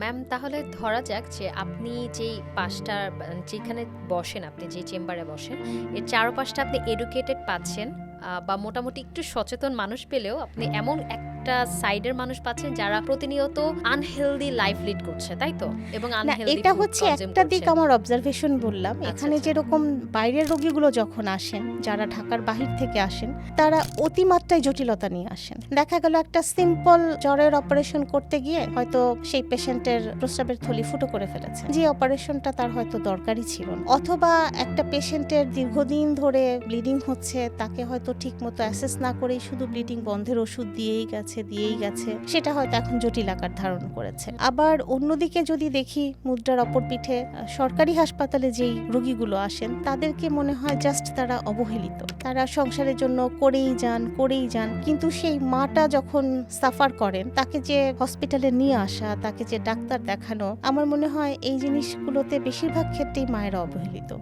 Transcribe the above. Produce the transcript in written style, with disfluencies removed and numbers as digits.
Ma'am তাহলে ধরা যাক যে আপনি যেই পাশটা যেখানে বসেন, আপনি যে চেম্বারে বসেন, এর চারপাশটা আপনি এডুকেটেড পাচ্ছেন, বা মোটামুটি একটু সচেতন মানুষ পেলেও আপনি এমন একটা সাইডের মানুষ পাচ্ছেন যারা প্রতিনিয়ত আনহেলদি লাইফ লিড করছে, তাই তো? এবং না, আনহেলদি এটা ফুড হচ্ছে কনজিউম একটা দিক করছে। আমার অবজারভেশন বললাম। আচ্ছা এখানে আচ্ছা। যেরকম বাইরের রোগীগুলো যখন আসেন, যারা ঢাকার বাহির থেকে আসেন, তারা অতিমাত্রায় জটিলতা নিয়ে আসেন। দেখা গেল একটা সিম্পল জ্বরের অপারেশন করতে গিয়ে হয়তো সেই পেশেন্টের প্রস্রাবের থলি ফুটো করে ফেলেছে, যে অপারেশনটা তার হয়তো দরকারই ছিল না। অথবা একটা পেশেন্টের দীর্ঘদিন ধরে ব্লিডিং হচ্ছে, তাকে হয়তো ঠিক মতো অ্যাসেস না করেই শুধু ব্লিডিং বন্ধের ওষুধ দিয়েই গেছে, সেটা হয়তো এখন জটিল আকার ধারণ করেছে। আবার অন্যদিকে যদি দেখি মুদ্রার অপর পিঠে, সরকারি হাসপাতালে যেই রোগীগুলো আসেন, তাদেরকে মনে হয় জাস্ট তারা অবহেলিত, তারা সংসারের জন্য করেই যান, কিন্তু সেই মাটা যখন সাফার করেন, তাকে যে হসপিটালে নিয়ে আসা, তাকে যে ডাক্তার দেখানো, আমার মনে হয় এই জিনিসগুলোতে বেশিরভাগ ক্ষেত্রেই মায়েরা অবহেলিত।